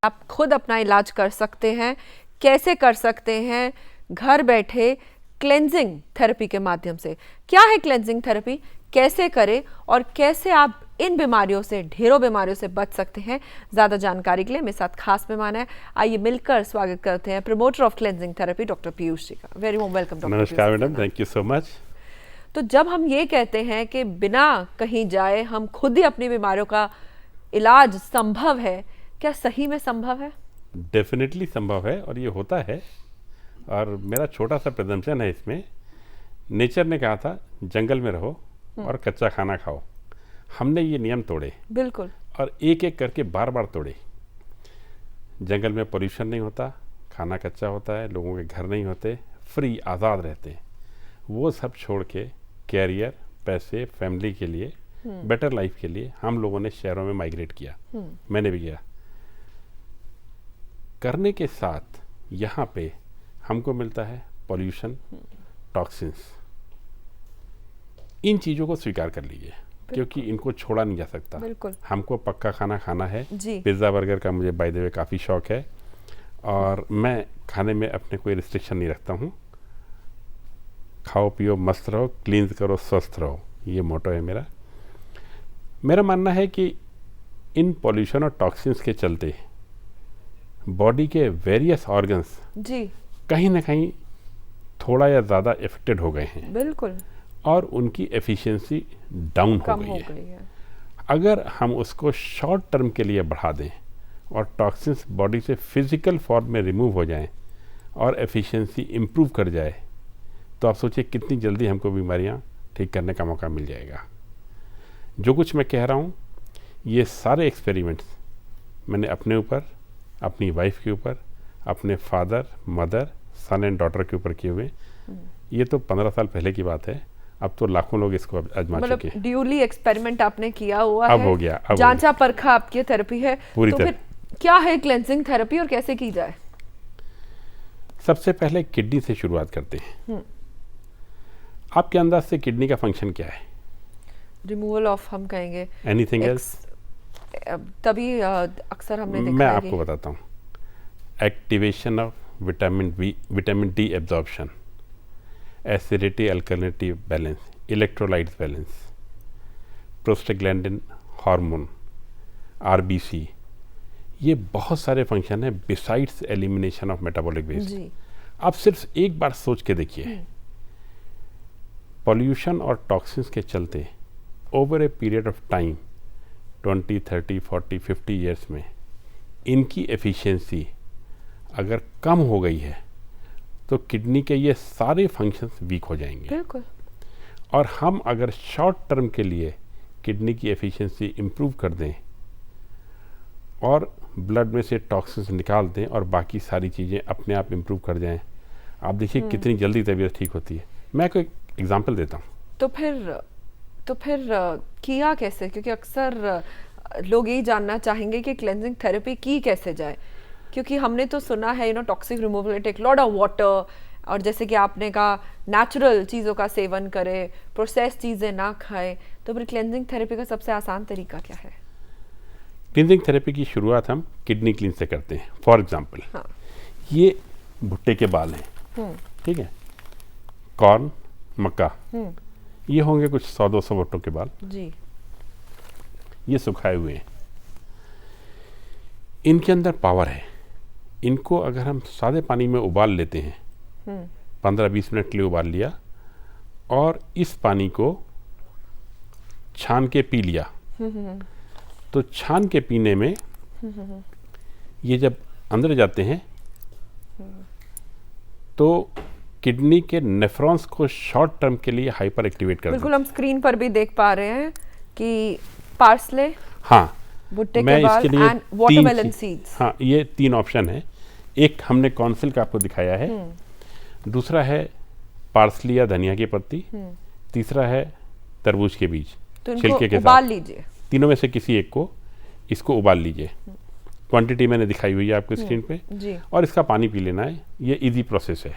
आप खुद अपना इलाज कर सकते हैं। कैसे कर सकते हैं? घर बैठे क्लेंजिंग थेरेपी के माध्यम से। क्या है क्लेंजिंग थेरेपी, कैसे करें और कैसे आप इन बीमारियों से, ढेरों बीमारियों से बच सकते हैं? ज़्यादा जानकारी के लिए मेरे साथ खास मेहमान है। आइए मिलकर स्वागत करते हैं promoter of cleansing therapy doctor Piyush ji का। Very warm welcome doctor. नमस्कार madam, thank you so much. तो जब हम ये कहते हैं कि बिना कहीं जाए हम खुद ही अपनी बीमारियों का इलाज संभव है, क्या सही में संभव है? डेफिनेटली संभव है और ये होता है। और मेरा छोटा सा प्रेजम्पशन है इसमें। नेचर ने कहा था जंगल में रहो और कच्चा खाना खाओ। हमने ये नियम तोड़े, बिल्कुल, और एक एक करके बार बार तोड़े। जंगल में पोल्यूशन नहीं होता, खाना कच्चा होता है, लोगों के घर नहीं होते, फ्री आज़ाद रहते हैं। वो सब छोड़ के कैरियर, पैसे, फैमिली के लिए, बेटर लाइफ के लिए हम लोगों ने शहरों में माइग्रेट किया। मैंने भी किया। करने के साथ यहाँ पे हमको मिलता है पॉल्यूशन, टॉक्सिन्स। इन चीज़ों को स्वीकार कर लीजिए क्योंकि इनको छोड़ा नहीं जा सकता। बिल्कुल। हमको पक्का खाना खाना है जी। पिज़्ज़ा बर्गर का मुझे बाय द वे काफ़ी शौक है और मैं खाने में अपने कोई रिस्ट्रिक्शन नहीं रखता हूँ। खाओ पियो मस्त रहो, क्लींस करो, स्वस्थ रहो, ये मोटो है मेरा। मेरा मानना है कि इन पॉल्यूशन और टॉक्सिन्स के चलते बॉडी के वेरियस ऑर्गन्स जी, कहीं ना कहीं थोड़ा या ज़्यादा इफेक्टेड हो गए हैं बिल्कुल, और उनकी एफिशिएंसी डाउन हो कम गई हो है। गई है। अगर हम उसको शॉर्ट टर्म के लिए बढ़ा दें और टॉक्सिन्स बॉडी से फिजिकल फॉर्म में रिमूव हो जाएं और एफिशिएंसी इम्प्रूव कर जाए तो आप सोचिए कितनी जल्दी हमको बीमारियां ठीक करने का मौका मिल जाएगा। जो कुछ मैं कह रहा हूं ये सारे एक्सपेरिमेंट्स मैंने अपने ऊपर, अपनी वाइफ के ऊपर, अपने father, mother, son and daughter के ऊपर किए हुए। ये तो 15 साल पहले की बात है, अब तो लाखों लोग इसको आजमा मतलब चुके हैं। ड्यूली एक्सपेरिमेंट आपने किया हुआ अब है, हो गया, अब जांचा परखा आपकी थेरेपी है। पूरी तो तरह। फिर क्या है क्लेंजिंग थेरेपी और कैसे की जाए? सबसे पहले किडनी से शुरुआत करते हैं। आपके अंदाज से किडनी का फंक्शन क्या है? रिमूवल ऑफ, हम कहेंगे एनीथिंग एल्स? तभी अक्सर हमने देखा मैं है आपको कि बताता हूँ। Activation of vitamin D absorption, acidity alkalinity balance, electrolytes balance, prostaglandin hormone, RBC, ये बहुत सारे फंक्शन है besides elimination of metabolic waste. जी, आप सिर्फ एक बार सोच के देखिए, पॉल्यूशन और टॉक्सिन्स के चलते over a period of time 20, 30, 40, 50 years में इनकी एफिशिएंसी अगर कम हो गई है तो किडनी के ये सारे फंक्शंस वीक हो जाएंगे। बिल्कुल, और हम अगर शॉर्ट टर्म के लिए किडनी की एफिशिएंसी इम्प्रूव कर दें और ब्लड में से टॉक्सिन्स निकाल दें और बाकी सारी चीज़ें अपने आप इम्प्रूव कर जाएं, आप देखिए कितनी जल्दी तबीयत ठीक होती है। मैं कोई एग्जांपल देता हूँ। तो फिर किया कैसे? क्योंकि अक्सर लोग यही जानना चाहेंगे कि क्लेंजिंग थेरेपी की कैसे जाए, क्योंकि हमने तो सुना है toxic removal take lot of water, और जैसे कि आपने कहा नेचुरल चीज़ों का सेवन करें, प्रोसेस चीज़ें ना खाएं। तो फिर क्लेंजिंग थेरेपी का सबसे आसान तरीका क्या है? क्लींजिंग थेरेपी की शुरुआत हम किडनी क्लीन से करते हैं। फॉर एग्जांपल, हाँ, ये भुट्टे के बाल हैं, ठीक है, कॉर्न, मक्का, ये होंगे कुछ 100-200 भुट्टों के बाल, जी, ये सुखाए हुए हैं। इनके अंदर पावर है। इनको अगर हम सादे पानी में उबाल लेते हैं, 15-20 मिनट के लिए उबाल लिया और इस पानी को छान के पी लिया, तो छान के पीने में ये जब अंदर जाते हैं तो किडनी के नेफ्रॉन्स को शॉर्ट टर्म के लिए हाइपर एक्टिवेट कर बिल्कुल। हम स्क्रीन पर भी देख पा रहे हैं कि पार्सले, हाँ, भुट्टे मैं के बाल इसके लिए एंड वाटरमेलन सीड्स। हाँ, ये 3 ऑप्शन है। एक हमने कौंसिल का आपको दिखाया है, दूसरा है पार्सली या धनिया की पत्ती, तीसरा है तरबूज के बीज, तो छिलके इनको के उबाल साथ। लीजिए। तीनों में से किसी एक को इसको उबाल लीजिए। क्वांटिटी मैंने दिखाई हुई है आपको स्क्रीन पे, जी, और इसका पानी पी लेना है। ये इजी प्रोसेस है।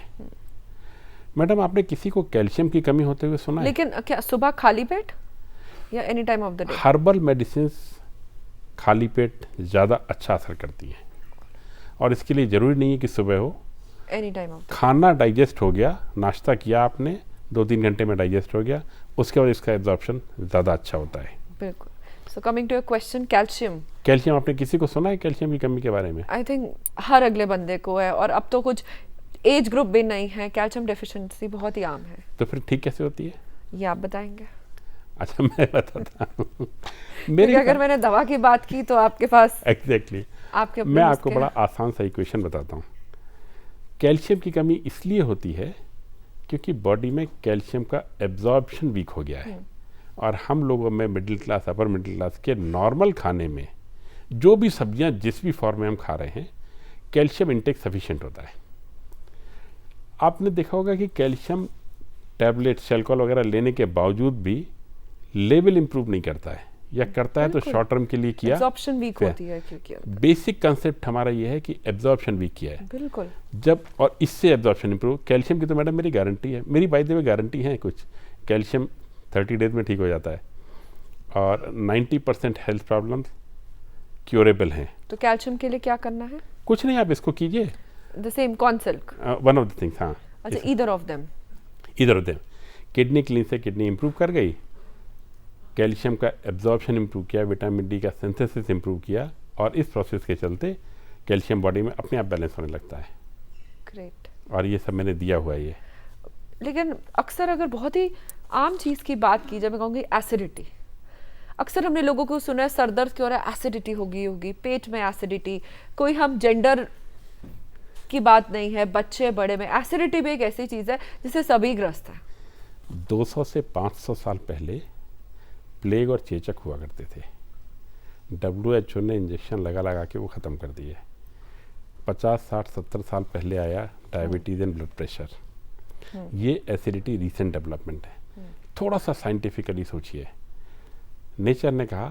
मैडम, आपने किसी को कैल्शियम की कमी होते हुए सुना है? लेकिन क्या सुबह खाली पेट या any time of the day? Herbal medicine खाली पेट ज़्यादा अच्छा असर करती हैं। और इसके लिए ज़रूरी नहीं है कि सुबह हो, एनी टाइम। खाना डाइजेस्ट हो गया, नाश्ता किया आपने, 2-3 घंटे में डाइजेस्ट हो गया, उसके बाद इसका एब्जॉर्प्शन ज़्यादा अच्छा होता है। बिल्कुल। So coming to your question, calcium आपने किसी को सुना है कैल्शियम की कमी के बारे में? आई थिंक हर अगले बंदे को है, और अब तो कुछ एज ग्रुप भी नहीं है, कैल्शियम डेफिशिएंसी बहुत ही आम है। तो फिर ठीक कैसे होती है, ये आप बताएंगे? अच्छा, मैं बताता हूँ। क्योंकि अगर मैंने दवा की बात की तो आपके पास एग्जैक्टली आपके मैं आपको बड़ा आसान सा इक्वेशन बताता हूँ। कैल्शियम की कमी इसलिए होती है क्योंकि बॉडी में कैल्शियम का एब्जॉर्प्शन वीक हो गया है, और हम लोगों में middle class, upper middle class के नॉर्मल खाने में जो भी सब्जियां जिस भी फॉर्म में हम खा रहे हैं, कैल्शियम इंटेक सफिशिएंट होता है। आपने देखा होगा कि कैल्शियम टैबलेट, शेल्कॉल वगैरह लेने के बावजूद भी लेवल इंप्रूव नहीं करता है, या करता है तो शॉर्ट टर्म के लिए किया, एब्जॉर्प्शन वीक होती है। क्योंकि बेसिक कंसेप्ट हमारा ये है कि एब्जॉर्प्शन वीक किया है। बिल्कुल। जब और इससे एब्जॉर्प्शन इंप्रूव, कैल्शियम की तो मैडम मेरी गारंटी है, मेरी बाय द वे गारंटी है, कुछ कैल्शियम 30 डेज में ठीक हो जाता है, और 90% हेल्थ प्रॉब्लम्स क्योरेबल हैं। तो कैल्शियम के लिए क्या करना है? कुछ नहीं, आप इसको कीजिए, the same concept, one of the things. हाँ, अच्छा, either of them. Kidney clean से किडनी इंप्रूव कर गई, कैल्शियम का एब्जॉर्प्शन इंप्रूव किया, विटामिन डी का सिंथेसिस इंप्रूव किया, और इस प्रोसेस के चलते कैल्शियम बॉडी में अपने आप बैलेंस होने लगता है। ग्रेट। और ये सब मैंने दिया हुआ है ये। लेकिन अक्सर अगर बहुत ही आम चीज़ की बात की जाए, मैं कहूँगी एसिडिटी। अक्सर हमने लोगों को सुना है सर दर्द की हो रहा है, एसिडिटी होगी, पेट में एसिडिटी। कोई हम जेंडर की बात नहीं है, बच्चे बड़े में एसिडिटी भी एक ऐसी चीज़ है जिससे सभी ग्रस्त हैं। 200 से 500 साल पहले प्लेग और चेचक हुआ करते थे, WHO ने इंजेक्शन लगा लगा के वो ख़त्म कर दिए। 50, 60, 70 साल पहले आया डायबिटीज़ एंड ब्लड प्रेशर। ये एसिडिटी रीसेंट डेवलपमेंट है। थोड़ा सा साइंटिफिकली सोचिए, नेचर ने कहा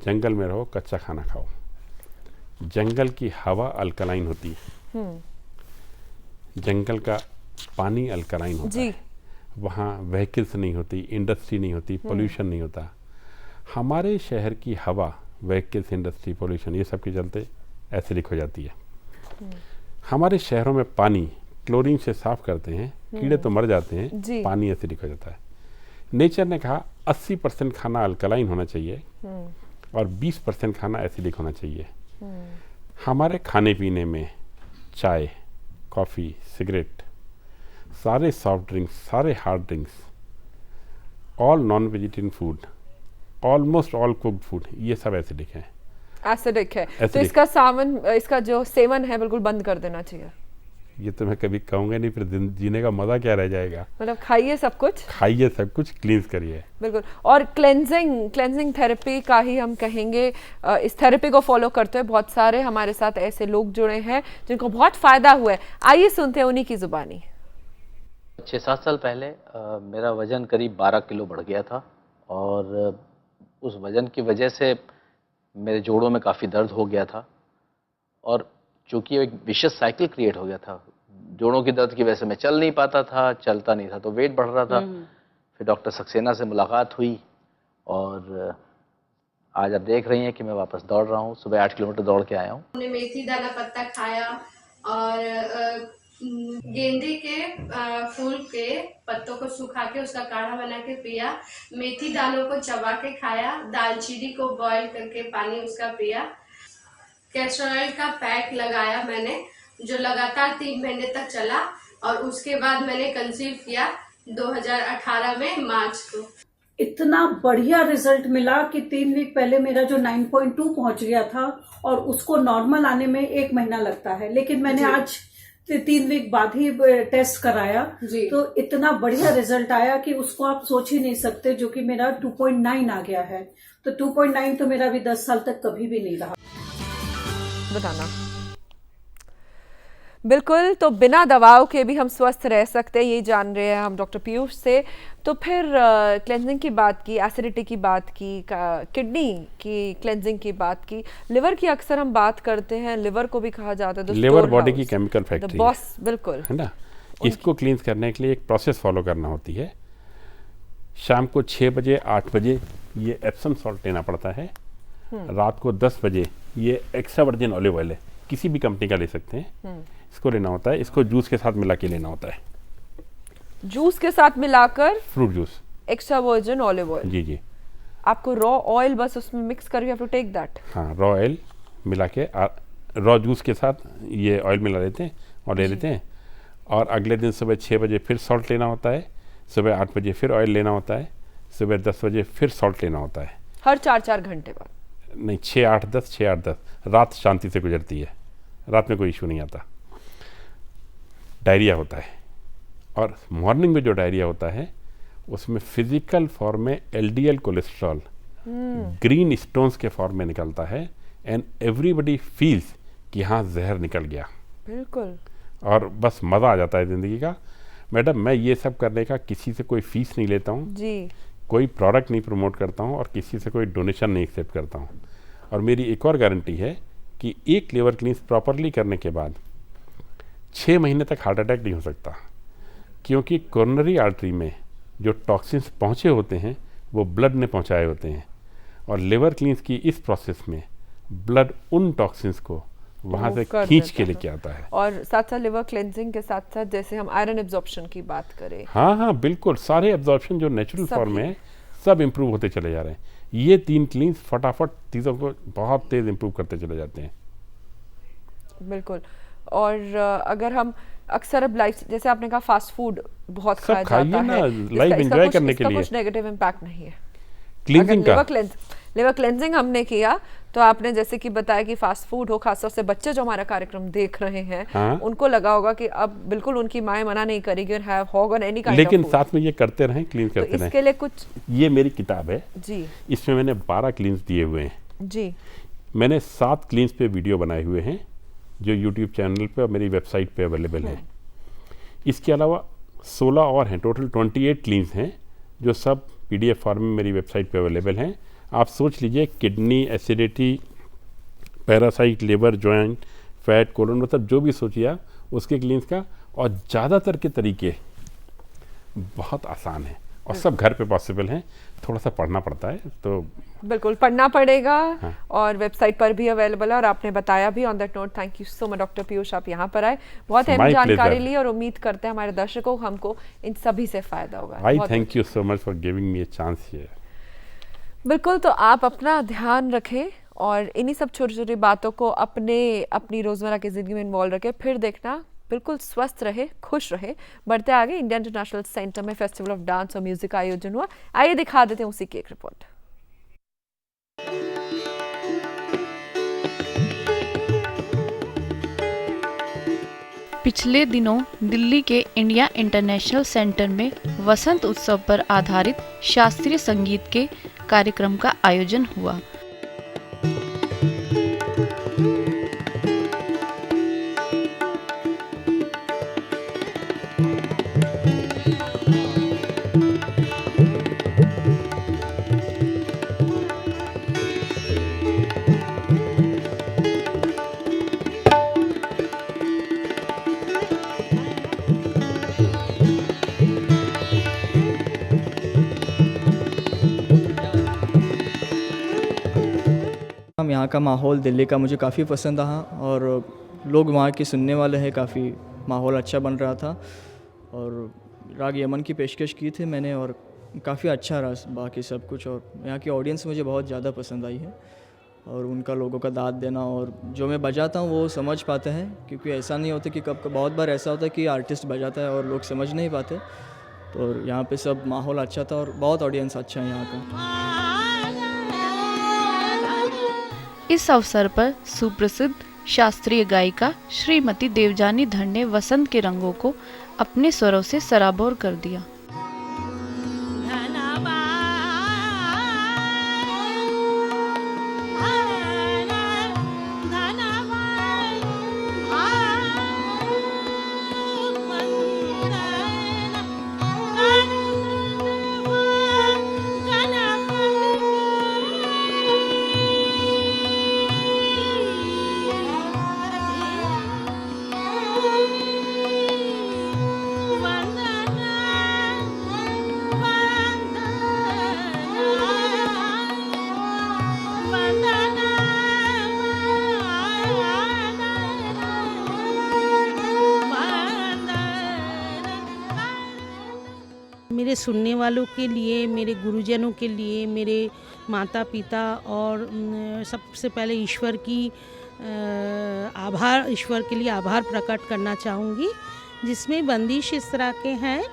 जंगल में रहो, कच्चा खाना खाओ। जंगल की हवा अल्कलाइन होती है, जंगल का पानी अल्कलाइन होता है, वहाँ व्हीकल्स नहीं होती, इंडस्ट्री नहीं होती, पोल्यूशन नहीं होता। हमारे शहर की हवा, व्हीकल्स, इंडस्ट्री, पोल्यूशन, ये सब के चलते एसिडिक हो जाती है। हमारे शहरों में पानी क्लोरीन से साफ करते हैं, कीड़े तो मर जाते हैं, पानी एसिडिक हो जाता है। नेचर ने कहा 80% खाना अल्कलाइन होना चाहिए और 20% खाना एसिडिक होना चाहिए। हमारे खाने पीने में चाय, कॉफ़ी, सिगरेट, सारे सॉफ्ट ड्रिंक्स, सारे hard drinks, all non vegetarian food, almost all cooked food, ये सब एसिडिक है। एसिडिक है तो इसका जो सेवन है बिल्कुल बंद कर देना चाहिए। ये तो मैं कभी कहूँगा नहीं, फिर जीने का मजा क्या रह जाएगा। मतलब खाइए सब कुछ, क्लींस करिए। बिल्कुल। और क्लेंजिंग थेरेपी का ही हम कहेंगे, इस थेरेपी को फॉलो करते हुए बहुत सारे हमारे साथ ऐसे लोग जुड़े हैं जिनको बहुत फायदा हुआ है। आइए सुनते हैं उन्हीं की जुबानी। 6-7 साल पहले मेरा वजन करीब 12 किलो बढ़ गया था, और उस वजन की वजह से मेरे जोड़ों में काफ़ी दर्द हो गया था, और चूँकि एक विशियस साइकिल क्रिएट हो गया था, जोड़ों की दर्द की वजह से मैं चल नहीं पाता था, चलता नहीं था, तो वेट बढ़ रहा था। फिर डॉक्टर सक्सेना से मुलाकात हुई, और आज आप देख रही हैं कि मैं वापस दौड़ रहा हूँ। सुबह 8 किलोमीटर दौड़ के आया हूँ। हमने मेथी दाना पत्ता खाया, और गेंदे के फूल के पत्तों को सुखा के उसका काढ़ा बना के पिया, मेथी दानों को चबा के खाया, दालचीनी को बॉईल करके पानी उसका पिया, कैस्टर ऑयल का पैक लगाया मैंने, जो लगातार 3 महीने तक चला, और उसके बाद मैंने कंसीव किया 2018 में मार्च को। इतना बढ़िया रिजल्ट मिला कि 3 वीक पहले मेरा जो 9.2 पहुंच गया था, और उसको नॉर्मल आने में 1 महीना लगता है, लेकिन मैंने आज 3 वीक बाद ही टेस्ट कराया, तो इतना बढ़िया रिजल्ट आया कि उसको आप सोच ही नहीं सकते, जो कि मेरा 2.9 आ गया है। तो 2.9 तो मेरा अभी 10 साल तक कभी भी नहीं रहा। बताना बिल्कुल। तो बिना दवाओं के भी हम स्वस्थ रह सकते हैं, ये जान रहे हैं हम डॉक्टर पीयूष से। तो फिर क्लेंजिंग की बात की, एसिडिटी की बात की, किडनी की क्लेंजिंग की बात की, लिवर की अक्सर हम बात करते हैं, लिवर को भी कहा जाता है लिवर बॉडी की केमिकल फैक्ट्री बॉस, बिल्कुल है ना। इसको क्लींस करने के लिए एक प्रोसेस फॉलो करना होती है। शाम को 6 बजे 8 बजे ये एप्सम सॉल्ट लेना पड़ता है, रात को 10 बजे ये एक्स्ट्रा वर्जिन ऑलिव ऑयल है, किसी भी कंपनी का ले सकते हैं, इसको लेना होता है, इसको जूस के साथ मिला के लेना होता है। जूस के साथ मिलाकर fruit juice, extra virgin olive oil. जी जी। आपको रॉ ऑयल बस उसमें मिक्स करके हैव टू टेक दैट। हाँ, रॉ ऑयल मिला के रॉ जूस के साथ ये ऑयल मिला लेते हैं और ले लेते हैं। और अगले दिन सुबह 6 बजे फिर सॉल्ट लेना होता है, सुबह 8 बजे फिर ऑयल लेना होता है, सुबह 10 बजे फिर सॉल्ट लेना होता है। हर 4-4 घंटे बाद? नहीं, 6 8 10 6 8 10। रात शांति से गुजरती है, रात में कोई इशू नहीं आता। डायरिया होता है, और मॉर्निंग में जो डायरिया होता है उसमें फिजिकल फॉर्म में एलडीएल कोलेस्ट्रॉल ग्रीन स्टोन्स के फॉर्म में निकलता है, एंड एवरीबडी फील्स कि हाँ जहर निकल गया। बिल्कुल। और बस मज़ा आ जाता है ज़िंदगी का। मैडम, मैं ये सब करने का किसी से कोई फीस नहीं लेता हूँ जी, कोई प्रोडक्ट नहीं प्रमोट करता हूँ, और किसी से कोई डोनेशन नहीं एक्सेप्ट करता हूँ। और मेरी एक और गारंटी है कि एक लिवर क्लींस प्रॉपरली करने के बाद 6 महीने तक हार्ट अटैक नहीं हो सकता, क्योंकि कोरोनरी आर्टरी में जो टॉक्सिन्स पहुँचे होते हैं वो ब्लड ने पहुँचाए होते हैं, और लिवर क्लींस की इस प्रोसेस में ब्लड उन टॉक्सिन्स को वहाँ से खींच के लेके आता है। और साथ साथ लिवर क्लेंजिंग के साथ साथ जैसे हम आयरन एब्जॉर्प्शन की बात करें, हाँ हाँ बिल्कुल, सारे एब्जॉर्प्शन जो नेचुरल फॉर्म में है सब इम्प्रूव होते चले जा रहे हैं। ये 3 क्लींस फटाफट चीज़ों को बहुत तेज इम्प्रूव करते चले जाते हैं। बिल्कुल। और अगर हम अक्सर अब लाइफ, जैसे आपने कहा फास्ट फूड बहुत सब खाया खाइए जाता ना, है, लाइफ एंजॉय करने के लिए। कुछ नेगेटिव इम्पैक्ट नहीं है क्लींजिंग का लिवर क्लेंजिंग हमने किया तो आपने जैसे कि बताया कि फास्ट फूड हो, खासतौर से बच्चे जो हमारा कार्यक्रम देख रहे हैं, हाँ? उनको लगा होगा कि अब बिल्कुल उनकी माएं मना नहीं करेगी और हैव होग ऑन एनी काइंड लेकिन ऑफ साथ में ये करते रहें, क्लीन तो करते रहें। इसके लिए कुछ ये मेरी किताब है जी इसमें मैंने 12 क्लींस दिए हुए हैं। जी मैंने 7 क्लींस पे वीडियो बनाए हुए हैं जो यूट्यूब चैनल पे और मेरी वेबसाइट पे अवेलेबल है। इसके अलावा 16 और हैं, टोटल 28 क्लींस हैं जो सब PDF फॉर्म में मेरी वेबसाइट पे अवेलेबल हैं। आप सोच लीजिए, kidney, acidity, parasite, liver, joint, fat, colon, मतलब जो भी सोचिए आप उसके क्लींस का। और ज़्यादातर के तरीके बहुत आसान हैं और सब घर पे पॉसिबल हैं, थोड़ा सा पढ़ना पड़ता है तो बिल्कुल पढ़ना पड़ेगा। हाँ। और वेबसाइट पर भी अवेलेबल है, और आपने बताया भी। On that note, thank you so much doctor Piyush, आप यहाँ पर आए, बहुत अहम My जानकारी pleasure. ली, और उम्मीद करते हैं हमारे दर्शकों को, हमको इन सभी से फायदा होगा। आई बहुत thank you so much for giving me a chance here. बिल्कुल। तो आप अपना ध्यान रखें और इन्हीं सब छोटी छोटी बातों को अपनी रोजमर्रा की जिंदगी में इन्वॉल्व रखें, फिर देखना बिल्कुल स्वस्थ रहे, खुश रहे, बढ़ते आगे। इंडिया इंटरनेशनल सेंटर में फेस्टिवल ऑफ डांस और म्यूजिक का आयोजन हुआ, आइए दिखा देते हैं उसी की एक रिपोर्ट। पिछले दिनों दिल्ली के इंडिया इंटरनेशनल सेंटर में वसंत उत्सव पर आधारित शास्त्रीय संगीत के कार्यक्रम का आयोजन हुआ। यहाँ का माहौल दिल्ली का मुझे काफ़ी पसंद आया, और लोग वहाँ के सुनने वाले हैं, काफ़ी माहौल अच्छा बन रहा था। और राग यमन की पेशकश की थी मैंने, और काफ़ी अच्छा रहा बाकी सब कुछ। और यहाँ की ऑडियंस मुझे बहुत ज़्यादा पसंद आई है, और उनका लोगों का दाद देना, और जो मैं बजाता हूँ वो समझ पाते हैं, क्योंकि ऐसा नहीं होता कि कब बहुत बार ऐसा होता है कि आर्टिस्ट बजाता है और लोग समझ नहीं पाते। तो यहाँ पे सब माहौल अच्छा था, और बहुत ऑडियंस अच्छा है यहाँ का। इस अवसर पर सुप्रसिद्ध शास्त्रीय गायिका श्रीमती देवजानी धर ने वसंत के रंगों को अपने स्वरों से सराबोर कर दिया। सुनने वालों के लिए, मेरे गुरुजनों के लिए, मेरे माता पिता और सबसे पहले ईश्वर के लिए आभार प्रकट करना चाहूँगी, जिसमें बंदिश इस तरह के हैं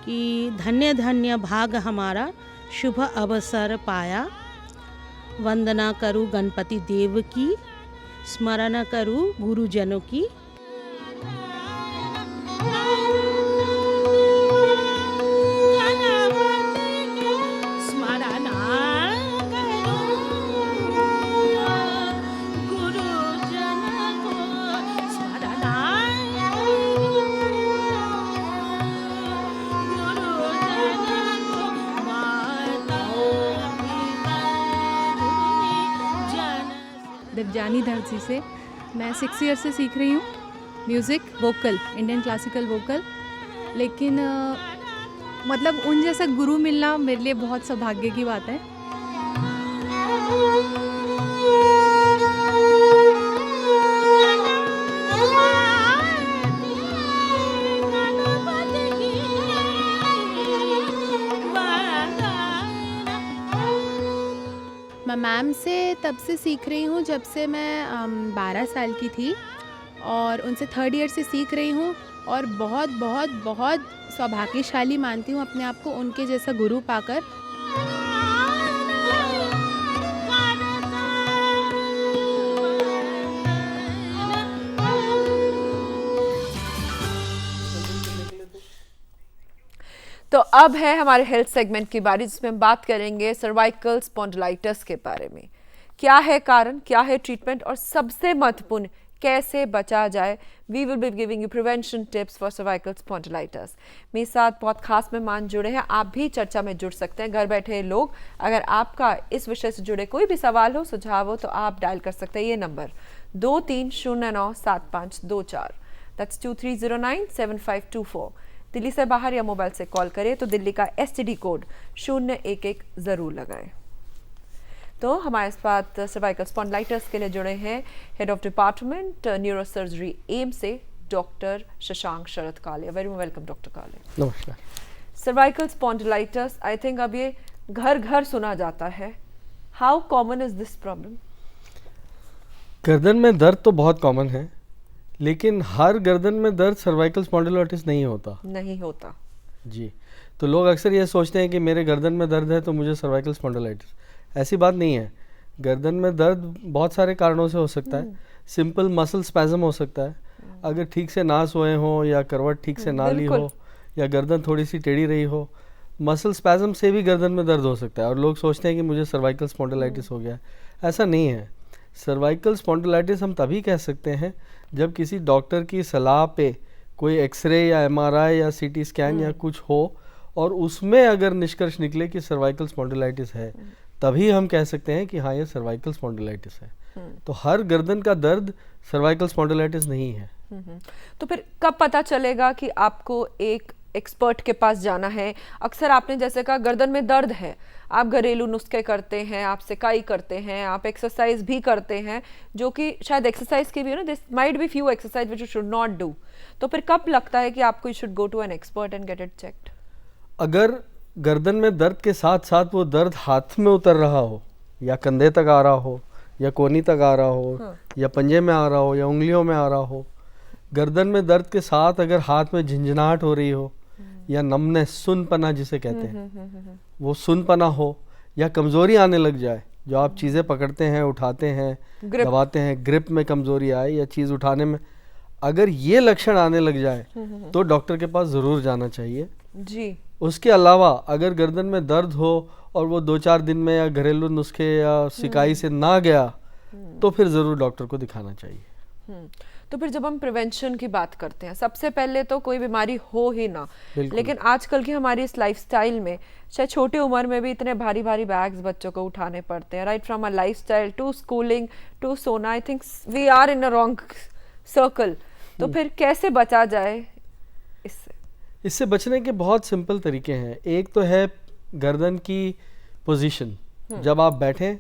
कि धन्य धन्य भाग हमारा शुभ अवसर पाया, वंदना करूँ गणपति देव की, स्मरण करूँ गुरुजनों की। देवजानी दर्जी से मैं 6 ईयर से सीख रही हूँ music vocal, Indian classical vocal. लेकिन मतलब उन जैसा गुरु मिलना मेरे लिए बहुत सौभाग्य की बात है। मैं मैम से तब से सीख रही हूँ जब से मैं 12 साल की थी, और उनसे 3rd ईयर से सीख रही हूँ, और बहुत बहुत बहुत सौभाग्यशाली मानती हूँ अपने आप को उनके जैसा गुरु पाकर। तो अब है हमारे हेल्थ सेगमेंट की बारी, जिसमें हम बात करेंगे सर्वाइकल स्पॉन्डिलाइटिस के बारे में। क्या है कारण, क्या है ट्रीटमेंट, और सबसे महत्वपूर्ण कैसे बचा जाए। We will be giving you prevention tips for cervical spondylitis. मेरे साथ बहुत खास मेहमान जुड़े हैं, आप भी चर्चा में जुड़ सकते हैं। घर बैठे लोग, अगर आपका इस विषय से जुड़े कोई भी सवाल हो, सुझाव हो, तो आप डायल कर सकते हैं ये नंबर 23097524, दैट्स 23097524। दिल्ली से बाहर या मोबाइल से कॉल करें तो दिल्ली का STD कोड 011 ज़रूर लगाएं। तो हमारे साथ सर्वाइकल स्पॉन्डिलाइटिस के लिए जुड़े हैं head of department neurosurgery AIIMS से डॉक्टर शशांक शरद काले। वेरी वेलकम डॉक्टर काले। नमस्कार। सर्वाइकल स्पॉन्डिलाइटिस आई थिंक अब ये घर घर सुना जाता है। How common is this problem? गर्दन में दर्द तो बहुत कॉमन है, लेकिन हर गर्दन में दर्द सर्वाइकल स्पॉन्डिलाइटिस नहीं होता जी। तो लोग अक्सर ये सोचते हैं कि मेरे गर्दन में दर्द है तो मुझे सर्वाइकल स्पॉन्डिलाइटिस। ऐसी बात नहीं है। गर्दन में दर्द बहुत सारे कारणों से हो सकता है। सिंपल मसल स्पैज़म हो सकता है, अगर ठीक से ना सोए हो या करवट ठीक से ना ली हो या गर्दन थोड़ी सी टेढ़ी रही हो, मसल स्पैज़म से भी गर्दन में दर्द हो सकता है। और लोग सोचते हैं कि मुझे सर्वाइकल स्पॉन्डिलाइटिस हो गया। ऐसा नहीं है। सर्वाइकल स्पॉन्डिलाइटिस हम तभी कह सकते हैं जब किसी डॉक्टर की सलाह पे कोई एक्सरे या MRI या CT स्कैन या कुछ हो और उसमें अगर निष्कर्ष निकले कि सर्वाइकल स्पॉन्डिलाइटिस है, तभी हम कह सकते हैं कि हाँ ये सर्वाइकल स्पॉन्डिलाइटिस है। तो हर गर्दन का दर्द सर्वाइकल स्पॉन्डिलाइटिस नहीं है। तो फिर कब पता चलेगा कि आपको एक एक्सपर्ट के पास जाना है? अक्सर आपने जैसे कहा गर्दन में दर्द है, आप घरेलू नुस्खे करते हैं, आप सिकाई करते हैं, आप एक्सरसाइज भी करते हैं, जो कि शायद एक्सरसाइज की भी ना, this might be few exercise which you should not do. तो फिर कब लगता है कि आपको you should go to an expert and get it checked? अगर गर्दन में दर्द के साथ साथ वो दर्द हाथ में उतर रहा हो या कंधे तक आ रहा हो या कोहनी तक आ रहा हो या पंजे में आ रहा हो या उंगलियों में आ रहा हो, गर्दन में दर्द के साथ अगर हाथ में झंझनाहट हो रही हो या नमनेस, सुनपना जिसे कहते हैं, वो सुनपना हो या कमज़ोरी आने लग जाए, जो आप चीज़ें पकड़ते हैं, उठाते हैं, दबाते हैं, ग्रिप में कमज़ोरी आए या चीज़ उठाने में, अगर ये लक्षण आने लग जाए तो डॉक्टर के पास ज़रूर जाना चाहिए जी। उसके अलावा अगर गर्दन में दर्द हो और वो 2-4 दिन में या घरेलू नुस्खे या सिकाई से ना गया तो फिर ज़रूर डॉक्टर को दिखाना चाहिए। तो फिर जब हम प्रिवेंशन की बात करते हैं, सबसे पहले तो कोई बीमारी हो ही ना, लेकिन आजकल की हमारी इस लाइफस्टाइल में शायद छोटी उम्र में भी इतने भारी भारी बैग्स बच्चों को उठाने पड़ते हैं, right from a lifestyle to schooling to सोना। I think we are in a wrong circle. तो फिर कैसे बचा जाए इससे? इससे बचने के बहुत सिंपल तरीके हैं। एक तो है गर्दन की पोजीशन। जब आप बैठें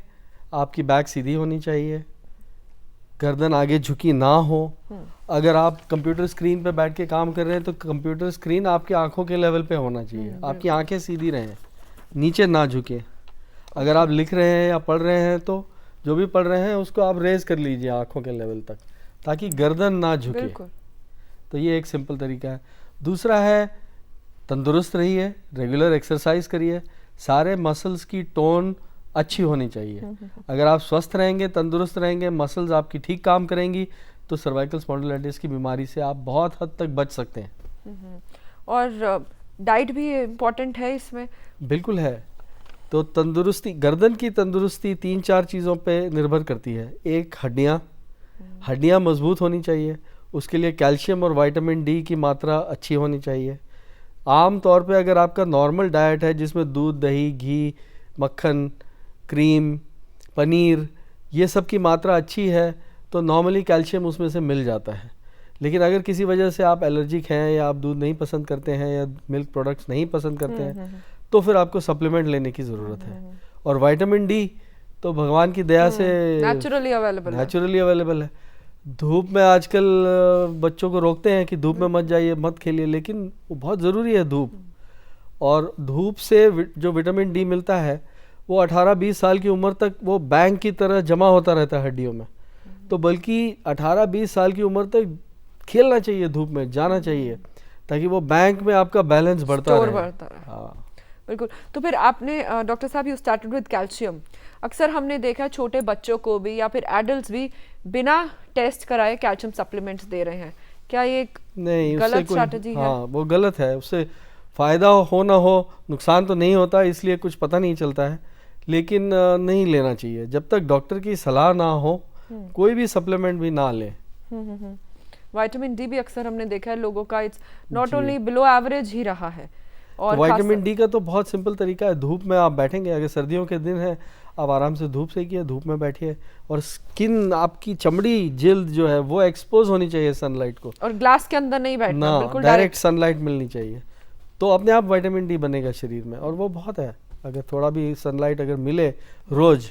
आपकी बैक सीधी होनी चाहिए, गर्दन आगे झुकी ना हो। अगर आप कंप्यूटर स्क्रीन पे बैठ के काम कर रहे हैं तो कंप्यूटर स्क्रीन आपकी आंखों के लेवल पे होना चाहिए, आपकी आंखें सीधी रहें, नीचे ना झुके। अगर आप लिख रहे हैं या पढ़ रहे हैं तो जो भी पढ़ रहे हैं उसको आप रेज कर लीजिए आंखों के लेवल तक, ताकि गर्दन ना झुके। तो ये एक सिंपल तरीका है। दूसरा है तंदुरुस्त रहिए, रेगुलर एक्सरसाइज करिए, सारे मसल्स की टोन अच्छी होनी चाहिए। अगर आप स्वस्थ रहेंगे, तंदुरुस्त रहेंगे, मसल्स आपकी ठीक काम करेंगी तो सर्वाइकल स्पॉन्डिलोलाइटिस की बीमारी से आप बहुत हद तक बच सकते हैं। और डाइट भी इम्पोर्टेंट है इसमें? बिल्कुल है। तो तंदुरुस्ती, गर्दन की तंदुरुस्ती 3-4 चीज़ों पे निर्भर करती है। एक, हड्डियाँ मजबूत होनी चाहिए, उसके लिए कैल्शियम और विटामिन डी की मात्रा अच्छी होनी चाहिए। आम तौर पे अगर आपका नॉर्मल डाइट है जिसमें दूध, दही, घी, मक्खन, क्रीम, पनीर, ये सब की मात्रा अच्छी है तो नॉर्मली कैल्शियम उसमें से मिल जाता है। लेकिन अगर किसी वजह से आप एलर्जिक हैं या आप दूध नहीं पसंद करते हैं या मिल्क प्रोडक्ट्स नहीं पसंद करते हैं तो फिर आपको सप्लीमेंट लेने की ज़रूरत है। और विटामिन डी तो भगवान की दया से नेचुरली अवेलेबल है। धूप में आजकल बच्चों को रोकते हैं कि धूप में मत जाइए, मत खेलिए, लेकिन वो बहुत ज़रूरी है धूप। और धूप से जो विटामिन डी मिलता है वो 18-20 साल की उम्र तक वो बैंक की तरह जमा होता रहता है हड्डियों में। तो बल्कि 18-20 साल की उम्र तक खेलना चाहिए, धूप में जाना चाहिए, ताकि वो बैंक में आपका बैलेंस बढ़ता रहे। हाँ बिल्कुल। तो फिर आपने डॉक्टर साहब, यू स्टार्टेड विद कैल्शियम। अक्सर हमने देखा छोटे बच्चों को भी या फिर एडल्ट्स भी बिना टेस्ट कराए कैल्शियम सप्लीमेंट्स दे रहे हैं, क्या ये एक गलत स्ट्रैटेजी है? हाँ, वो गलत है। उससे फ़ायदा हो ना हो, नुकसान तो नहीं होता, इसलिए कुछ पता नहीं चलता है, लेकिन नहीं लेना चाहिए। जब तक डॉक्टर की सलाह ना हो कोई भी सप्लीमेंट भी ना लें। विटामिन डी भी अक्सर हमने देखा है लोगों का it's not only below average ही रहा है। और तो विटामिन डी का तो बहुत सिंपल तरीका है, धूप में आप बैठेंगे, अगर सर्दियों के दिन है आप आराम से धूप सेकिए, धूप में बैठिए, और स्किन आपकी चमड़ी, जिल्द जो है वो एक्सपोज होनी चाहिए सनलाइट को, और ग्लास के अंदर नहीं बैठना, बिल्कुल डायरेक्ट सनलाइट मिलनी चाहिए, तो अपने आप विटामिन डी बनेगा शरीर में। और वो बहुत है, अगर थोड़ा भी सनलाइट अगर मिले रोज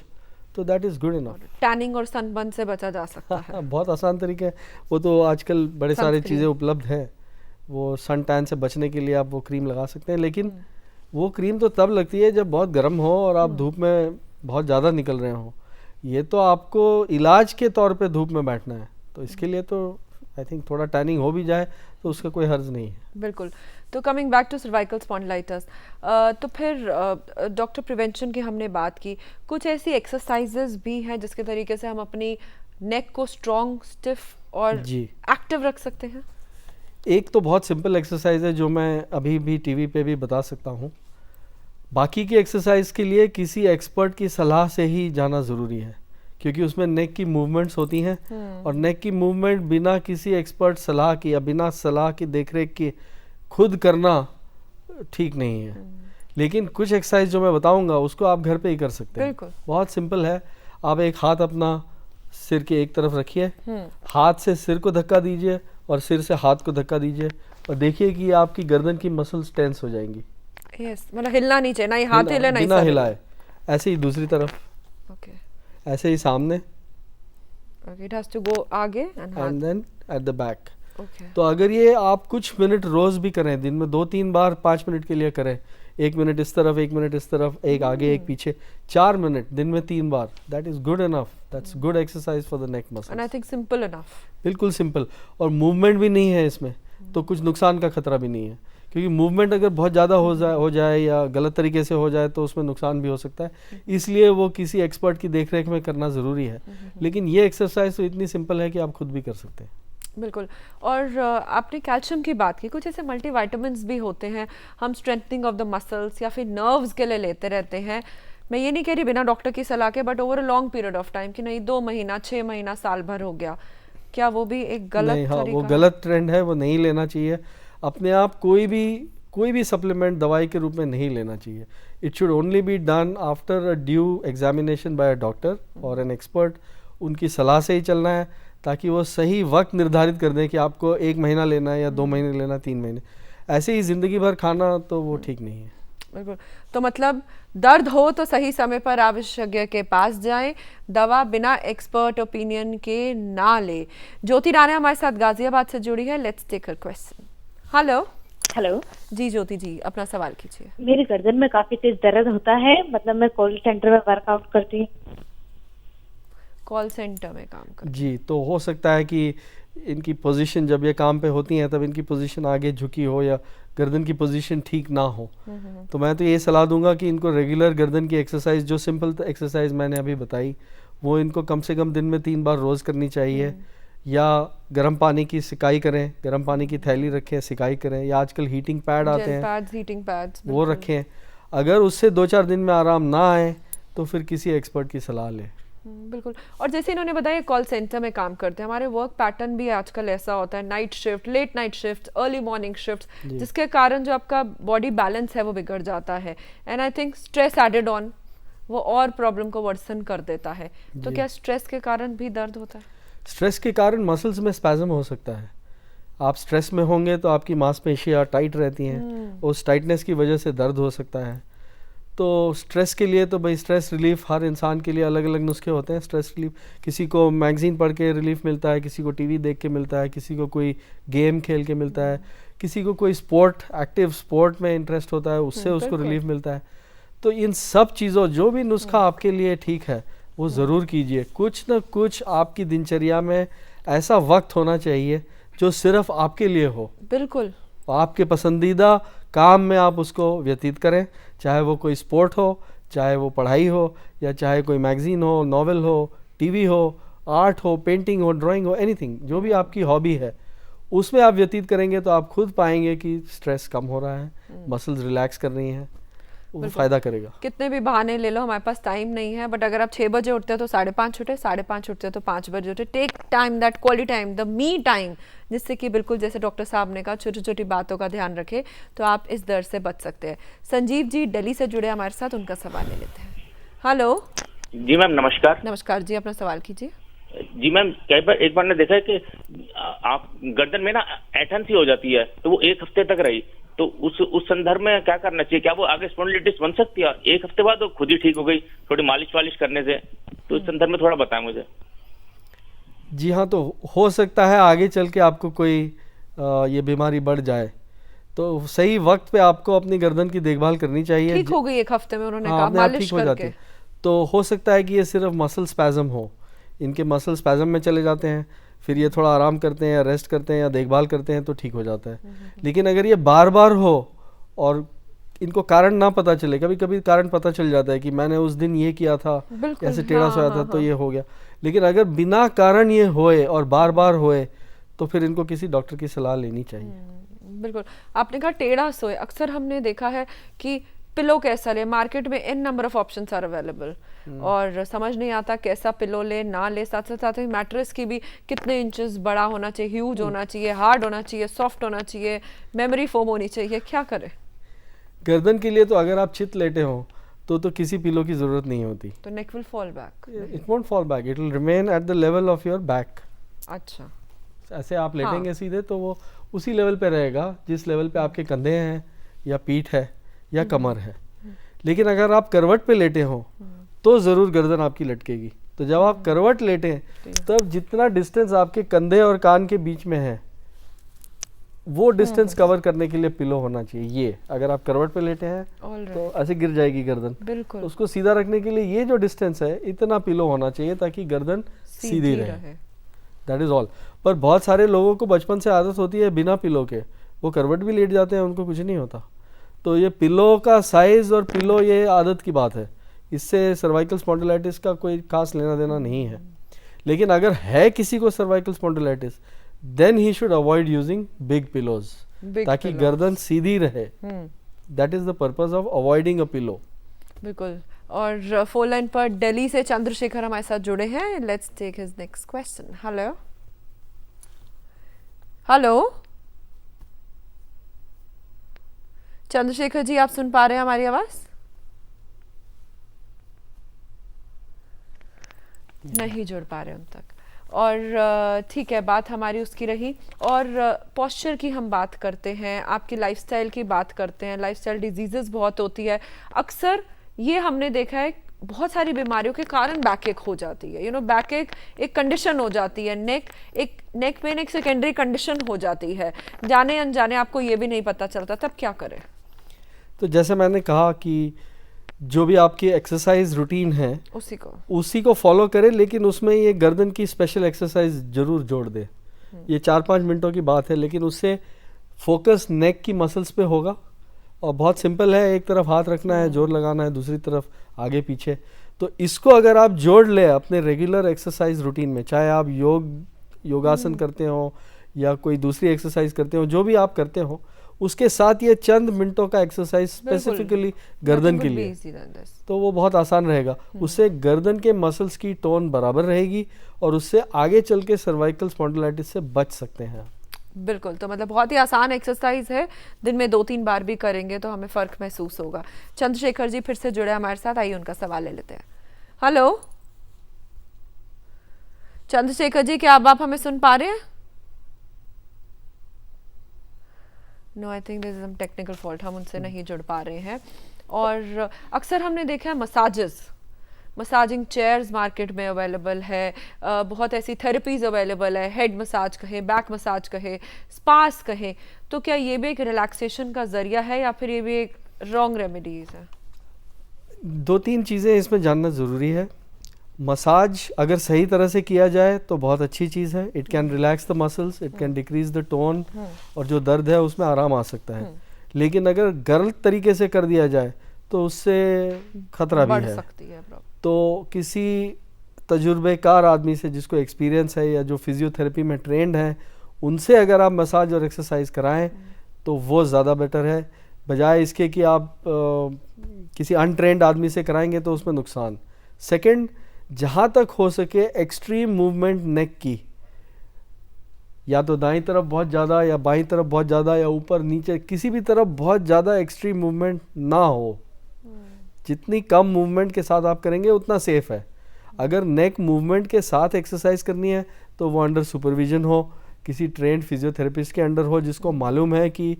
तो that is good enough. Tanning और सनबर्न से बचा जा सकता है। बहुत आसान तरीके है, वो तो आजकल बड़े सारे चीज़ें उपलब्ध है। वो सन टैन से बचने के लिए आप वो क्रीम लगा सकते हैं, लेकिन वो क्रीम तो तब लगती है जब बहुत गर्म हो और आप धूप में बहुत ज़्यादा निकल रहे हो। ये तो आपको इलाज के तौर पे धूप में बैठना है, तो इसके लिए तो आई थिंक थोड़ा टैनिंग हो भी जाए तो उसका कोई हर्ज नहीं है। बिल्कुल। तो coming back to cervical spondylitis, तो फिर डॉक्टर प्रिवेंशन की हमने बात की, कुछ ऐसी एक्सरसाइजेस भी हैं जिसके तरीके से हम अपनी नेक को स्ट्रॉन्ग, स्टिफ और एक्टिव रख सकते हैं? एक तो बहुत सिंपल एक्सरसाइज है जो मैं अभी भी टीवी पे भी बता सकता हूँ। बाकी की एक्सरसाइज के लिए किसी एक्सपर्ट की सलाह से ही जाना ज़रूरी है, क्योंकि उसमें नेक की मूवमेंट्स होती हैं, और नेक की मूवमेंट बिना किसी एक्सपर्ट सलाह की या बिना सलाह की देखरेख की खुद करना ठीक नहीं है। लेकिन कुछ एक्सरसाइज जो मैं बताऊंगा उसको आप घर पे ही कर सकते हैं। बहुत सिंपल है। आप एक हाथ अपना सिर के एक तरफ रखिए, हाथ से सिर को धक्का दीजिए और सिर से हाथ को धक्का दीजिए, और देखिए कि आपकी गर्दन की मसल्स टेंस हो जाएंगी। मतलब हिलना नहीं चाहिए, ना ही हाथ हिले ना ही बिना हिलाए। ऐसे ही दूसरी तरफ, ऐसे ही सामने, इट हैज टू गो आगे and then at the back. तो अगर ये आप कुछ मिनट रोज भी करें, दिन में 2-3 बार 5 मिनट के लिए करें, 1 मिनट इस तरफ, 1 मिनट इस तरफ, एक आगे एक पीछे, 4 मिनट दिन में 3 बार, that is good enough. That's good exercise for the neck muscles, and I think simple enough. बिल्कुल सिंपल, और मूवमेंट भी नहीं है इसमें, तो कुछ नुकसान का खतरा भी नहीं है, क्योंकि मूवमेंट अगर बहुत ज़्यादा हो जाए या गलत तरीके से हो जाए तो उसमें नुकसान भी हो सकता है, इसलिए वो किसी एक्सपर्ट की देखरेख में करना ज़रूरी है। लेकिन ये एक्सरसाइज तो इतनी सिंपल है कि आप खुद भी कर सकते हैं। बिल्कुल। और आपने कैल्शियम की बात की, कुछ ऐसे मल्टीविटामिन्स भी होते हैं हम स्ट्रेंथनिंग ऑफ द मसल्स या फिर नर्व्स के लिए लेते रहते हैं। मैं ये नहीं कह रही बिना डॉक्टर की सलाह के, but over a long period of time, कि नहीं 2 महीना, 6 महीना, साल भर हो गया, क्या वो भी एक गलत नहीं? हाँ, वो गलत ट्रेंड है, वो नहीं लेना चाहिए। अपने आप कोई भी सप्लीमेंट दवाई के रूप में नहीं लेना चाहिए। It should only be done after a due examination by a doctor और एन एक्सपर्ट। उनकी सलाह से ही चलना है, ताकि वो सही वक्त निर्धारित कर दें कि आपको 1 महीना लेना है या 2 महीने लेना, 3 महीने। ऐसे ही ज़िंदगी भर खाना तो वो ठीक नहीं है। बिल्कुल। तो मतलब दर्द हो तो सही समय पर आप विशेषज्ञ के पास जाएं, दवा बिना एक्सपर्ट ओपिनियन के ना ले। ज्योति राणा हमारे साथ गाजियाबाद से जुड़ी है, let's take her question. Hello. Hello ji Jyoti ji, अपना सवाल कीजिए। मेरी गर्दन में काफी तेज दर्द होता है, मतलब मैं कॉल सेंटर में वर्कआउट करती हूँ। कॉल सेंटर में काम कर जी, तो हो सकता है कि इनकी पोजीशन जब ये काम पे होती हैं तब इनकी पोजीशन आगे झुकी हो या गर्दन की पोजीशन ठीक ना हो। तो मैं तो ये सलाह दूंगा कि इनको रेगुलर गर्दन की एक्सरसाइज, जो सिंपल एक्सरसाइज मैंने अभी बताई, वो इनको कम से कम दिन में 3 बार रोज़ करनी चाहिए। या गर्म पानी की सिकाई करें, गर्म पानी की थैली रखें, सिकाई करें, या आजकल हीटिंग पैड आते हैं, हीटिंग पैड्स वो रखें। अगर उससे 2-4 दिन में आराम ना आए तो फिर किसी एक्सपर्ट की सलाह लें। बिल्कुल। और जैसे इन्होंने बताया कॉल सेंटर में काम करते हैं, हमारे वर्क पैटर्न भी आजकल ऐसा होता है, night shift, late night shift, early morning shift, जिसके कारण जो आपका बॉडी बैलेंस है वो बिगड़ जाता है। And I think stress added on वो और प्रॉब्लम को वर्सन कर देता है। तो क्या स्ट्रेस के कारण भी दर्द होता है? स्ट्रेस के कारण मसल्स में स्पैज़म हो सकता है। आप स्ट्रेस में होंगे तो आपकी मांसपेशियाँ टाइट रहती हैं, उस टाइटनेस की वजह से दर्द हो सकता है। तो स्ट्रेस के लिए तो भाई स्ट्रेस रिलीफ हर इंसान के लिए अलग अलग नुस्खे होते हैं। स्ट्रेस रिलीफ किसी को मैगज़ीन पढ़ के रिलीफ मिलता है, किसी को टीवी देख के मिलता है, किसी को कोई गेम खेल के मिलता है, किसी को कोई स्पोर्ट, एक्टिव स्पोर्ट में इंटरेस्ट होता है, उससे उसको रिलीफ मिलता है। तो इन सब चीज़ों, जो भी नुस्खा आपके लिए ठीक है वो ज़रूर कीजिए। कुछ ना कुछ आपकी दिनचर्या में ऐसा वक्त होना चाहिए जो सिर्फ आपके लिए हो। बिल्कुल। आपके पसंदीदा काम में आप उसको व्यतीत करें, चाहे वो कोई स्पोर्ट हो, चाहे वो पढ़ाई हो, या चाहे कोई मैगज़ीन हो, नॉवेल हो, टीवी हो, आर्ट हो, पेंटिंग हो, ड्राइंग हो, एनीथिंग, जो भी आपकी हॉबी है उसमें आप व्यतीत करेंगे तो आप खुद पाएंगे कि स्ट्रेस कम हो रहा है, मसल्स रिलैक्स कर रही हैं, वो फ़ायदा करेगा। कितने भी बहाने ले लो, हमारे पास टाइम नहीं है, बट अगर आप 6 बजे उठते हो तो 5:30 उठे, 5:30 उठते हो तो 5 बजे उठे। Take time, that quality time, the me time, जिससे कि बिल्कुल जैसे डॉक्टर साहब ने कहा छोटी छोटी बातों का ध्यान रखें तो आप इस दर्द से बच सकते हैं। संजीव जी दिल्ली से जुड़े हमारे साथ, उनका सवाल ले लेते हैं। हेलो जी मैम, नमस्कार। नमस्कार जी, अपना सवाल कीजिए। जी मैम, एक बार ने देखा है कि आप गर्दन में ना ऐंठन सी हो जाती है, तो वो 1 हफ्ते तक रही, तो उस संदर्भ में क्या करना चाहिए? क्या वो आगे स्पॉन्डिलाइटिस बन सकती है? 1 हफ्ते बाद वो खुद ही ठीक हो गई थोड़ी मालिश वालिश करने से, तो इस संदर्भ में थोड़ा बताएं मुझे। जी हाँ, तो हो सकता है आगे चल के आपको कोई ये बीमारी बढ़ जाए, तो सही वक्त पे आपको अपनी गर्दन की देखभाल करनी चाहिए। ठीक हो गई 1 हफ्ते में, उन्होंने कहा मालिश मालिश हो जाती, तो हो सकता है कि ये सिर्फ मसल स्पैज़म हो, इनके मसल स्पैज़म में चले जाते हैं, फिर ये थोड़ा आराम करते हैं या रेस्ट करते हैं या देखभाल करते हैं तो ठीक हो जाता है। लेकिन अगर ये बार बार हो और इनको कारण ना पता चले, कभी कभी कारण पता चल जाता है कि मैंने उस दिन ये किया था, ऐसे टेढ़ा सोया था तो ये हो गया, लेकिन अगर बिना कारण ये होए और बार बार होए तो फिर इनको किसी डॉक्टर की सलाह लेनी चाहिए। बिल्कुल। आपने कहा टेढ़ा सोए, अक्सर हमने देखा है कि पिलो कैसा ले, मार्केट में in number of options are available, और समझ नहीं आता कैसा पिलो ले ना ले। साथ साथ मैट्रेस की भी कितने इंचेस बड़ा होना चाहिए, ह्यूज होना चाहिए, हार्ड होना चाहिए, सॉफ्ट होना चाहिए, मेमोरी फोम होनी चाहिए, क्या करें? गर्दन के लिए तो अगर आप चित लेटे हो तो किसी पिलो की जरूरत नहीं होती, तो neck will fall back. It won't fall back, it will remain at the level of your back. अच्छा, ऐसे आप लेटेंगे सीधे तो वो उसी लेवल पे रहेगा जिस लेवल पे आपके कंधे हैं या पीठ है या कमर है। लेकिन अगर आप करवट पे लेटे हो तो ज़रूर गर्दन आपकी लटकेगी। तो जब आप करवट लेटें तब जितना डिस्टेंस आपके कंधे और कान के बीच में है वो डिस्टेंस कवर करने के लिए पिलो होना चाहिए। ये अगर आप करवट पे लेटे हैं तो ऐसे गिर जाएगी गर्दन, बिल्कुल। उसको सीधा रखने के लिए ये जो डिस्टेंस है इतना पिलो होना चाहिए ताकि गर्दन सीधी रहे। That is all. पर बहुत सारे लोगों को बचपन से आदत होती है बिना पिलो के, वो करवट भी लेट जाते हैं, उनको कुछ नहीं होता। तो ये पिलो का साइज और पिलो ये आदत की बात है, इससे सर्वाइकल स्पॉन्डिलाइटिस का कोई खास लेना देना नहीं है। लेकिन अगर है किसी को cervical spondylitis then he should avoid using big pillows, ताकि गर्दन सीधी रहे। That is the purpose of avoiding a pillow. बिल्कुल। और फोन लाइन पर दिल्ली से चंद्रशेखर हमारे साथ जुड़े हैं। Let's take his next question. Hello hello Chandrashekhar ji, आप सुन पा रहे हैं हमारी आवाज? नहीं जुड़ पा रहे उन तक। और ठीक है, बात हमारी उसकी रही। और पोस्चर की हम बात करते हैं, आपकी लाइफस्टाइल की बात करते हैं। लाइफस्टाइल डिजीजेस बहुत होती है अक्सर, ये हमने देखा है बहुत सारी बीमारियों के कारण बैक एक हो जाती है। बैक एक कंडीशन हो जाती है, नेक पेन एक सेकेंडरी कंडीशन हो जाती है, जाने अनजाने आपको ये भी नहीं पता चलता, तब क्या करें? तो जैसे मैंने कहा कि जो भी आपकी एक्सरसाइज रूटीन है उसी को फॉलो करें, लेकिन उसमें ये गर्दन की स्पेशल एक्सरसाइज जरूर जोड़ दे। ये 4-5 मिनटों की बात है, लेकिन उससे फोकस नेक की मसल्स पे होगा और बहुत सिंपल है, एक तरफ हाथ रखना है, जोर लगाना है, दूसरी तरफ आगे पीछे। तो इसको अगर आप जोड़ ले अपने रेगुलर एक्सरसाइज रूटीन में, चाहे आप योगासन करते हो या कोई दूसरी एक्सरसाइज करते हो, जो भी आप करते हो, उसके साथ ये चंद मिनटों का एक्सरसाइज स्पेसिफिकली गर्दन के लिए, तो वो बहुत आसान रहेगा। उससे गर्दन के मसल्स की टोन बराबर रहेगी और उससे आगे चल के सर्वाइकल स्पॉन्डिलाइटिस से बच सकते हैं। बिल्कुल, तो मतलब बहुत ही आसान एक्सरसाइज है, दिन में 2-3 बार भी करेंगे तो हमें फ़र्क महसूस होगा। चंद्रशेखर जी फिर से जुड़े हमारे साथ, आइए उनका सवाल ले लेते हैं। हेलो चंद्रशेखर जी, क्या आप हमें सुन पा रहे हैं? No, I think there is some technical fault, हम उनसे नहीं जुड़ पा रहे हैं। और अक्सर हमने देखा है मसाजिंग चेयर्स मार्केट में अवेलेबल है, बहुत ऐसी थेरेपीज अवेलेबल है, हेड मसाज कहें, बैक मसाज कहें, स्पास कहें, तो क्या ये भी एक रिलैक्सेशन का जरिया है या फिर ये भी एक रॉन्ग रेमेडीज है? 2-3 चीज़ें इसमें जानना ज़रूरी है। मसाज अगर सही तरह से किया जाए तो बहुत अच्छी चीज़ है, it can relax the muscles, it can decrease the tone, और जो दर्द है उसमें आराम आ सकता है। लेकिन अगर गलत तरीके से कर दिया जाए तो उससे खतरा भी है। तो किसी तजुर्बेकार आदमी से, जिसको एक्सपीरियंस है या जो फिजियोथेरेपी में ट्रेंड है, उनसे अगर आप मसाज और एक्सरसाइज कराएं तो वो ज़्यादा बेटर है, बजाय इसके कि आप किसी अनट्रेंड आदमी से कराएंगे तो उसमें नुकसान। सेकंड, जहाँ तक हो सके एक्सट्रीम मूवमेंट नेक की, या तो दाईं तरफ बहुत ज़्यादा या बाईं तरफ बहुत ज़्यादा या ऊपर नीचे, किसी भी तरफ बहुत ज़्यादा एक्सट्रीम मूवमेंट ना हो। जितनी कम मूवमेंट के साथ आप करेंगे उतना सेफ है। अगर नेक मूवमेंट के साथ एक्सरसाइज करनी है तो वो अंडर सुपरविजन हो, किसी ट्रेंड फिजियोथेरेपिस्ट के अंडर हो, जिसको मालूम है कि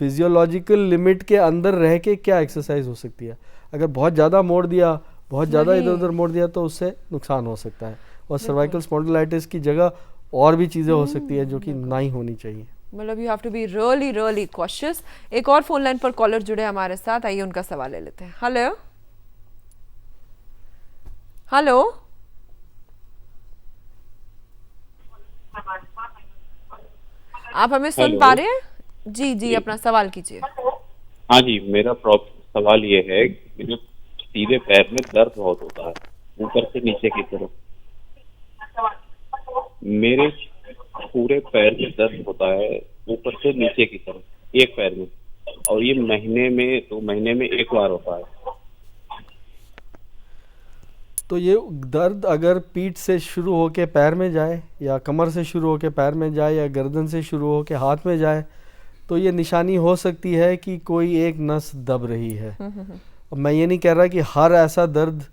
फिजियोलॉजिकल लिमिट के अंदर रह के क्या एक्सरसाइज हो सकती है। अगर बहुत ज़्यादा मोड़ दिया, बहुत ज़्यादा इधर उधर मोड़ दिया तो उससे नुकसान हो सकता है, और सर्वाइकल स्पॉन्डिलाइटिस की जगह और भी चीज़ें हो सकती है जो कि ना ही होनी चाहिए। मतलब you have to be really cautious. एक और फोन लाइन पर कॉलर जुड़े हमारे साथ, आइए उनका सवाल ले लेते हैं। हेलो हेलो, आप हमें सुन पा रहे हैं? जी, अपना सवाल कीजिए। हाँ जी, मेरा सवाल ये है कि जो सीधे पैर में दर्द बहुत होता है, ऊपर से नीचे की तरफ, मेरे पूरे पैर में दर्द होता है ऊपर से नीचे की तरफ, एक पैर में, और ये महीने में 2 महीने में एक बार होता है। तो ये दर्द अगर पीठ से शुरू होके पैर में जाए, या कमर से शुरू होके पैर में जाए, या गर्दन से शुरू होके हाथ में जाए, तो ये निशानी हो सकती है कि कोई एक नस दब रही है। मैं ये नहीं कह रहा कि हर ऐसा दर्द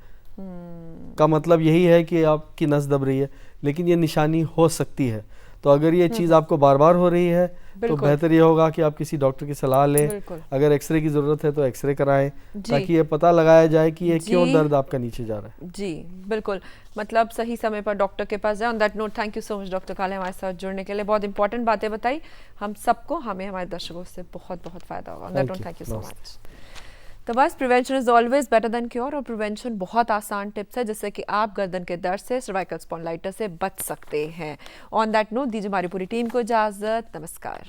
का मतलब यही है कि आपकी नस दब रही है, लेकिन ये निशानी हो सकती है। तो अगर ये चीज़ आपको बार बार हो रही है तो बेहतर ये होगा कि आप किसी डॉक्टर की सलाह लें। अगर एक्सरे की ज़रूरत है तो एक्सरे कराएं, ताकि ये पता लगाया जाए कि ये क्यों दर्द आपका नीचे जा रहा है। जी बिल्कुल, मतलब सही समय पर डॉक्टर के पास जाए। On that note, thank you so much doctor काले हमारे साथ जुड़ने के लिए, बहुत इंपॉर्टेंट बातें बताई हम सबको, हमें हमारे दर्शकों से बहुत बहुत फायदा होगा। On that note, thank you so much. तो बस prevention is always better than cure, और प्रिवेंशन बहुत आसान टिप्स है जिससे कि आप गर्दन के दर्द से, सर्वाइकल स्पॉन्डिलाइटिस से बच सकते हैं। ऑन दैट नोट दीजिए हमारी पूरी टीम को इजाजत। नमस्कार।